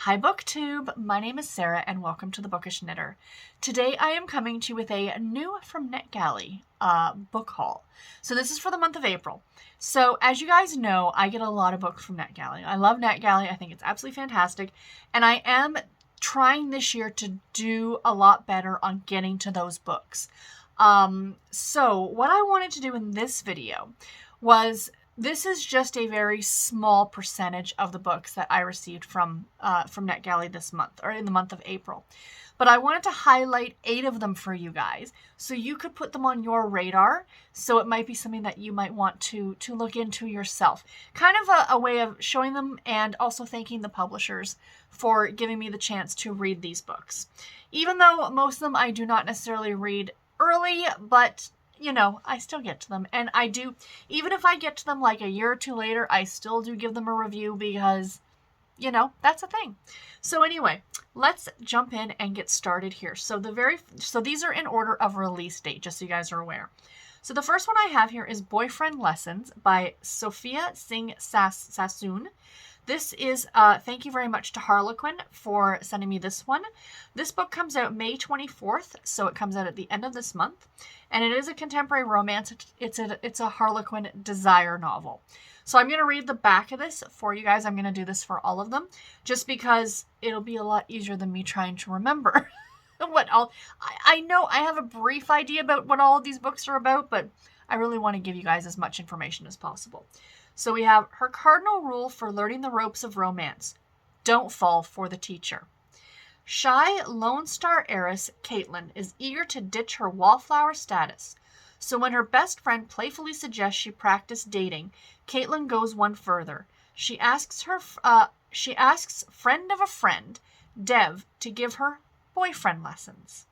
Hi BookTube, my name is Sarah and welcome to the Bookish Knitter. Today I am coming to you with a new from Netgalley book haul. So this is for the month of April. So as you guys know, I get a lot of books from Netgalley. I love Netgalley, I think it's absolutely fantastic, and I am trying this year to do a lot better on getting to those books. So what I wanted to do in this video was, this is just a very small percentage of the books that I received from Netgalley this month, or in the month of April. But I wanted to highlight 8 of them for you guys, so you could put them on your radar, so it might be something that you might want to look into yourself. Kind of a way of showing them and also thanking the publishers for giving me the chance to read these books. Even though most of them I do not necessarily read early, but you know, I still get to them. And I do, even if I get to them like a year or two later, I still do give them a review because, you know, that's a thing. So anyway, let's jump in and get started here. So these are in order of release date, just so you guys are aware. So the first one I have here is Boyfriend Lessons by Sophia Singh Sasson. This is, thank you very much to Harlequin for sending me this one. This book comes out May 24th, so it comes out at the end of this month. And it is a contemporary romance. It's a Harlequin desire novel. So I'm going to read the back of this for you guys. I'm going to do this for all of them, just because it'll be a lot easier than me trying to remember what all... I know I have a brief idea about what all of these books are about, but I really want to give you guys as much information as possible. So we have her cardinal rule for learning the ropes of romance: don't fall for the teacher. Shy Lone Star heiress Caitlin is eager to ditch her wallflower status. So when her best friend playfully suggests she practice dating, Caitlin goes one further. She asks friend of a friend, Dev, to give her boyfriend lessons.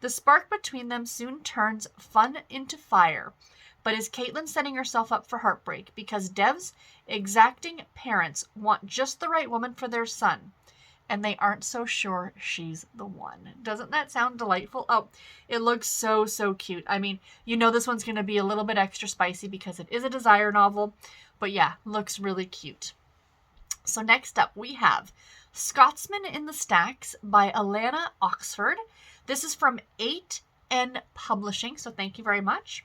The spark between them soon turns fun into fire. But is Caitlin setting herself up for heartbreak because Dev's exacting parents want just the right woman for their son, and they aren't so sure she's the one? Doesn't that sound delightful? Oh, it looks so, so cute. I mean, you know this one's going to be a little bit extra spicy because it is a desire novel, but yeah, looks really cute. So next up we have Scotsman in the Stacks by Alana Oxford. This is from 8N Publishing, so thank you very much.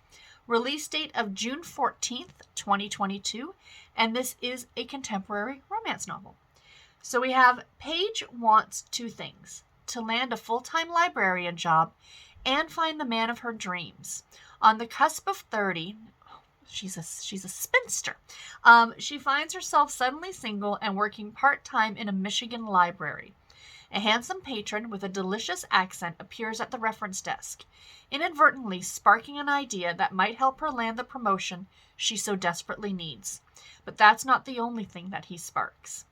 Release date of June 14th, 2022, and this is a contemporary romance novel. So we have Paige wants 2 things: to land a full-time librarian job and find the man of her dreams. On the cusp of 30, she's a spinster. She finds herself suddenly single and working part-time in a Michigan library. A handsome patron with a delicious accent appears at the reference desk, inadvertently sparking an idea that might help her land the promotion she so desperately needs. But that's not the only thing that he sparks.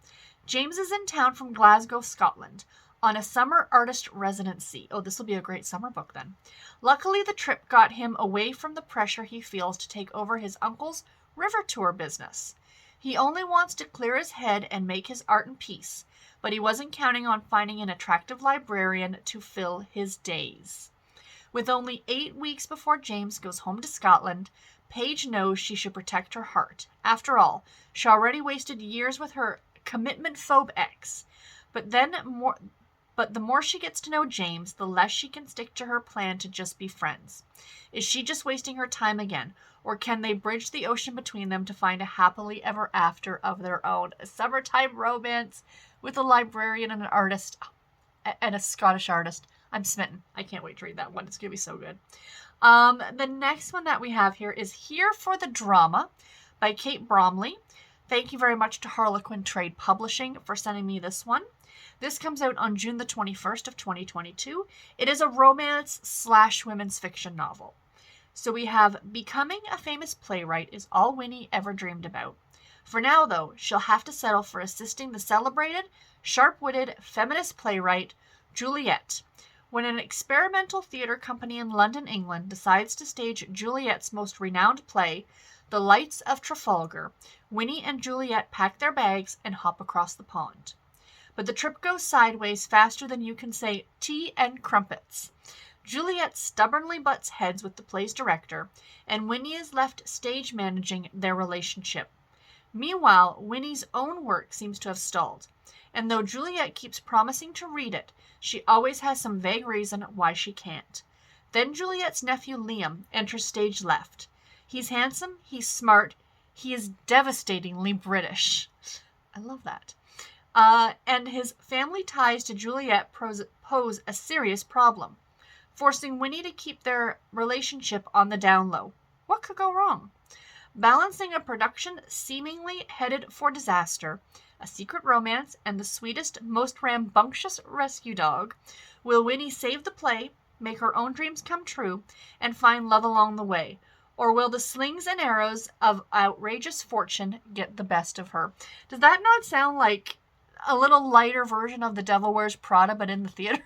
James is in town from Glasgow, Scotland, on a summer artist residency. Oh, this will be a great summer book then. Luckily, the trip got him away from the pressure he feels to take over his uncle's river tour business. He only wants to clear his head and make his art in peace, but he wasn't counting on finding an attractive librarian to fill his days. With only 8 weeks before James goes home to Scotland, Paige knows she should protect her heart. After all, she already wasted years with her commitment-phobe ex. But the more she gets to know James, the less she can stick to her plan to just be friends. Is she just wasting her time again, or can they bridge the ocean between them to find a happily ever after of their own? A summertime romance with a librarian and an artist, and a Scottish artist. I'm smitten. I can't wait to read that one. It's going to be so good. The next one that we have here is Here for the Drama by Kate Bromley. Thank you very much to Harlequin Trade Publishing for sending me this one. This comes out on June the 21st of 2022. It is a romance/women's fiction novel. So we have Becoming a famous playwright is all Winnie ever dreamed about. For now, though, she'll have to settle for assisting the celebrated, sharp-witted feminist playwright Juliet. When an experimental theatre company in London, England, decides to stage Juliet's most renowned play, The Lights of Trafalgar, Winnie and Juliet pack their bags and hop across the pond. But the trip goes sideways faster than you can say tea and crumpets. Juliet stubbornly butts heads with the play's director, and Winnie is left stage managing their relationship. Meanwhile, Winnie's own work seems to have stalled, and though Juliet keeps promising to read it, she always has some vague reason why she can't. Then Juliet's nephew Liam enters stage left. He's handsome, he's smart, he is devastatingly British. I love that. And his family ties to Juliet pose a serious problem, forcing Winnie to keep their relationship on the down low. What could go wrong? Balancing a production seemingly headed for disaster, a secret romance, and the sweetest, most rambunctious rescue dog, will Winnie save the play, make her own dreams come true, and find love along the way? Or will the slings and arrows of outrageous fortune get the best of her? Does that not sound like a little lighter version of The Devil Wears Prada, but in the theater?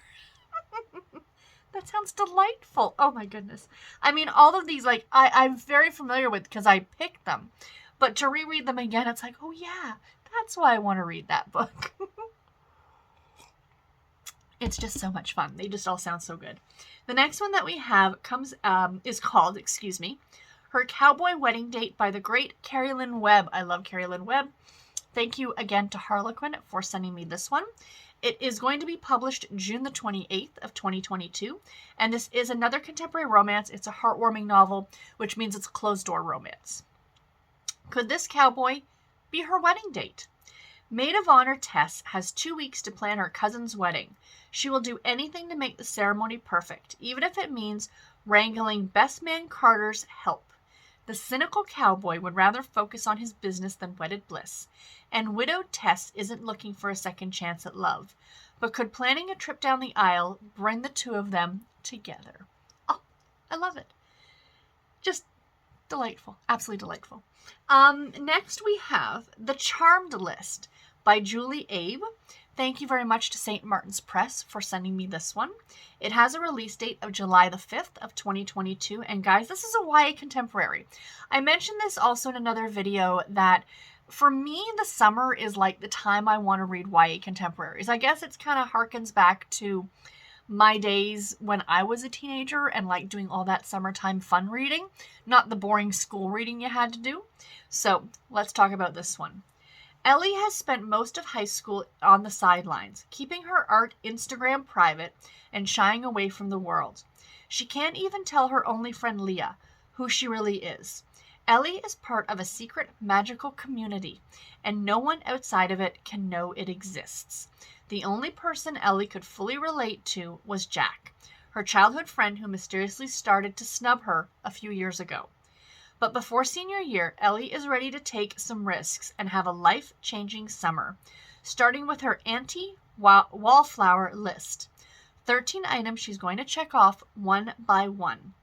That sounds delightful. Oh my goodness. I mean, all of these, like, I'm very familiar with because I picked them. But to reread them again, it's like, oh yeah, that's why I want to read that book. It's just so much fun. They just all sound so good. The next one that we have is called, Her Cowboy Wedding Date by the great Cari Webb. I love Cari Webb. Thank you again to Harlequin for sending me this one. It is going to be published June the 28th of 2022, and this is another contemporary romance. It's a heartwarming novel, which means it's a closed-door romance. Could this cowboy be her wedding date? Maid of honor Tess has 2 weeks to plan her cousin's wedding. She will do anything to make the ceremony perfect, even if it means wrangling best man Carter's help. The cynical cowboy would rather focus on his business than wedded bliss, and widowed Tess isn't looking for a second chance at love. But could planning a trip down the aisle bring the two of them together? Oh, I love it. Just delightful. Absolutely delightful. Next we have The Charmed List by Julie Abe. Thank you very much to St. Martin's Press for sending me this one. It has a release date of July the 5th of 2022. And guys, this is a YA contemporary. I mentioned this also in another video that for me, the summer is like the time I want to read YA contemporaries. I guess it's kind of harkens back to my days when I was a teenager and like doing all that summertime fun reading, not the boring school reading you had to do. So let's talk about this one. Ellie has spent most of high school on the sidelines, keeping her art Instagram private and shying away from the world. She can't even tell her only friend Leah who she really is. Ellie is part of a secret magical community, and no one outside of it can know it exists. The only person Ellie could fully relate to was Jack, her childhood friend who mysteriously started to snub her a few years ago. But before senior year, Ellie is ready to take some risks and have a life-changing summer, starting with her anti-wallflower list. 13 items she's going to check off one by one.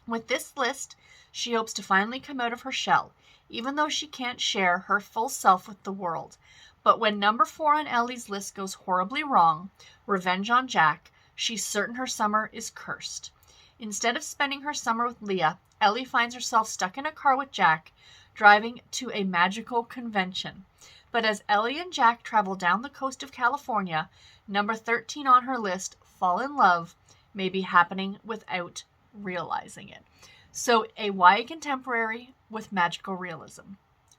With this list, she hopes to finally come out of her shell, even though she can't share her full self with the world. But when number 4 on Ellie's list goes horribly wrong, revenge on Jack, she's certain her summer is cursed. Instead of spending her summer with Leah, Ellie finds herself stuck in a car with Jack, driving to a magical convention. But as Ellie and Jack travel down the coast of California, number 13 on her list, fall in love, may be happening without realizing it. So a YA contemporary with magical realism.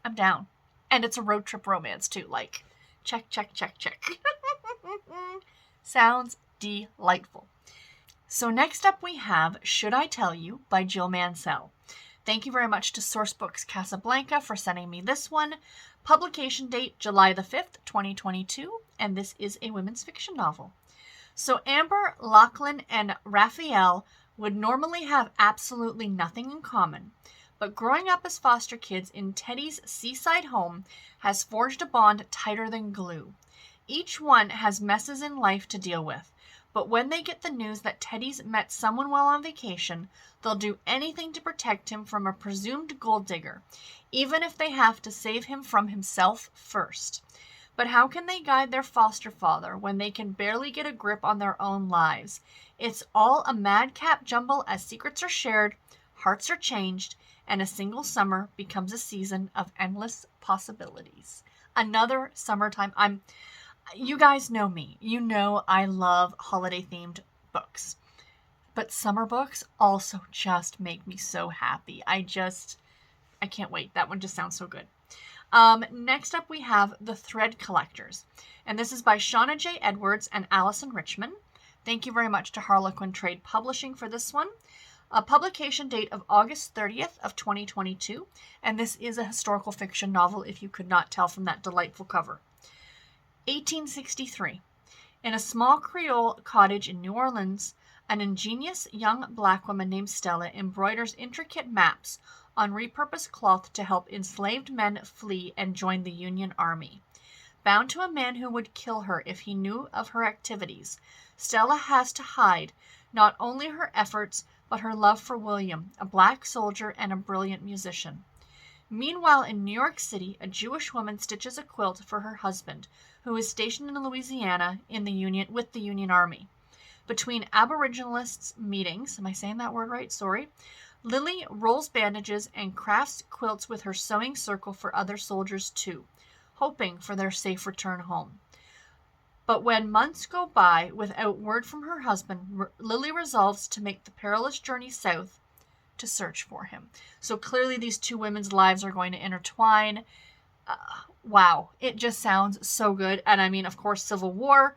I'm down. And it's a road trip romance too. Like, check. Sounds delightful. So next up we have Should I Tell You by Jill Mansell. Thank you very much to Sourcebooks Casablanca for sending me this one. Publication date July the 5th, 2022, and this is a women's fiction novel. So Amber, Lachlan, and Raphael would normally have absolutely nothing in common, but growing up as foster kids in Teddy's seaside home has forged a bond tighter than glue. Each one has messes in life to deal with, but when they get the news that Teddy's met someone while on vacation, they'll do anything to protect him from a presumed gold digger, even if they have to save him from himself first. But how can they guide their foster father when they can barely get a grip on their own lives? It's all a madcap jumble as secrets are shared, hearts are changed, and a single summer becomes a season of endless possibilities. Another summertime. You guys know me. You know I love holiday-themed books. But summer books also just make me so happy. I can't wait. That one just sounds so good. Next up we have The Thread Collectors, and this is by Shaunna J. Edwards and Alyson Richman. Thank you very much to Harlequin Trade Publishing for this one. A publication date of August 30th of 2022, and this is a historical fiction novel if you could not tell from that delightful cover. 1863. In a small Creole cottage in New Orleans, an ingenious young black woman named Stella embroiders intricate maps on repurposed cloth to help enslaved men flee and join the Union Army. Bound to a man who would kill her if he knew of her activities, Stella has to hide not only her efforts, but her love for William, a black soldier and a brilliant musician. Meanwhile, in New York City, a Jewish woman stitches a quilt for her husband, who is stationed in Louisiana with the Union Army. Between Aboriginalists' meetings, am I saying that word right? Sorry. Lily rolls bandages and crafts quilts with her sewing circle for other soldiers too, hoping for their safe return home. But when months go by without word from her husband, Lily resolves to make the perilous journey south to search for him. So clearly these two women's lives are going to intertwine. Wow, it just sounds so good. And I mean, of course, Civil War,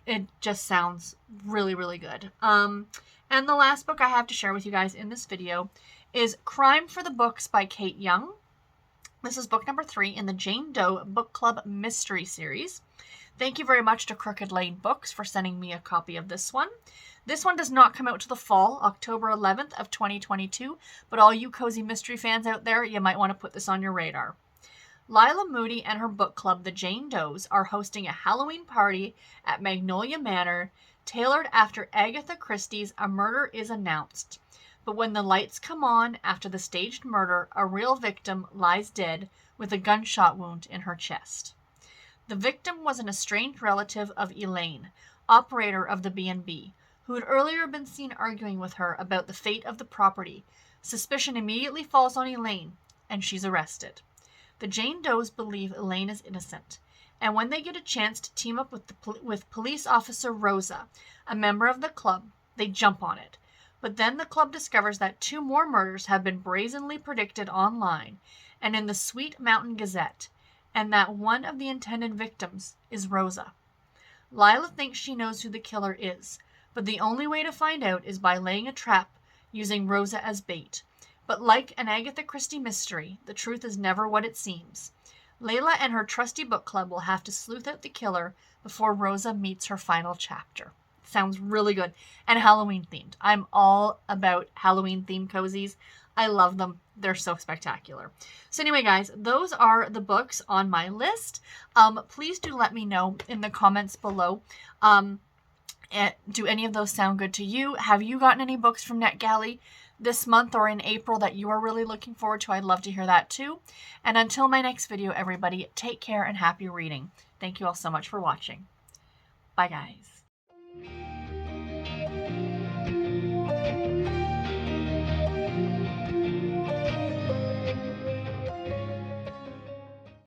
it just sounds really, really good. And the last book I have to share with you guys in this video is Crime for the Books by Kate Young. This is book number 3 in the Jane Doe Book Club Mystery Series. Thank you very much to Crooked Lane Books for sending me a copy of this one. This one does not come out to the fall, October 11th of 2022, but all you cozy mystery fans out there, you might want to put this on your radar. Lila Moody and her book club, the Jane Does, are hosting a Halloween party at Magnolia Manor, tailored after Agatha Christie's A Murder is Announced. But when the lights come on after the staged murder, a real victim lies dead with a gunshot wound in her chest. The victim was an estranged relative of Elaine, operator of the B&B, who had earlier been seen arguing with her about the fate of the property. Suspicion immediately falls on Elaine, and she's arrested. The Jane Does believe Elaine is innocent, and when they get a chance to team up with police officer Rosa, a member of the club, they jump on it. But then the club discovers that 2 more murders have been brazenly predicted online and in the Sweet Mountain Gazette, and that one of the intended victims is Rosa. Lila thinks she knows who the killer is, but the only way to find out is by laying a trap using Rosa as bait. But like an Agatha Christie mystery, the truth is never what it seems. Layla and her trusty book club will have to sleuth out the killer before Rosa meets her final chapter. Sounds really good. And Halloween themed. I'm all about Halloween themed cozies. I love them. They're so spectacular. So anyway, guys, those are the books on my list. Please do let me know in the comments below. Do any of those sound good to you? Have you gotten any books from Netgalley this month or in April that you are really looking forward to? I'd love to hear that too. And until my next video, everybody, take care and happy reading. Thank you all so much for watching. Bye, guys.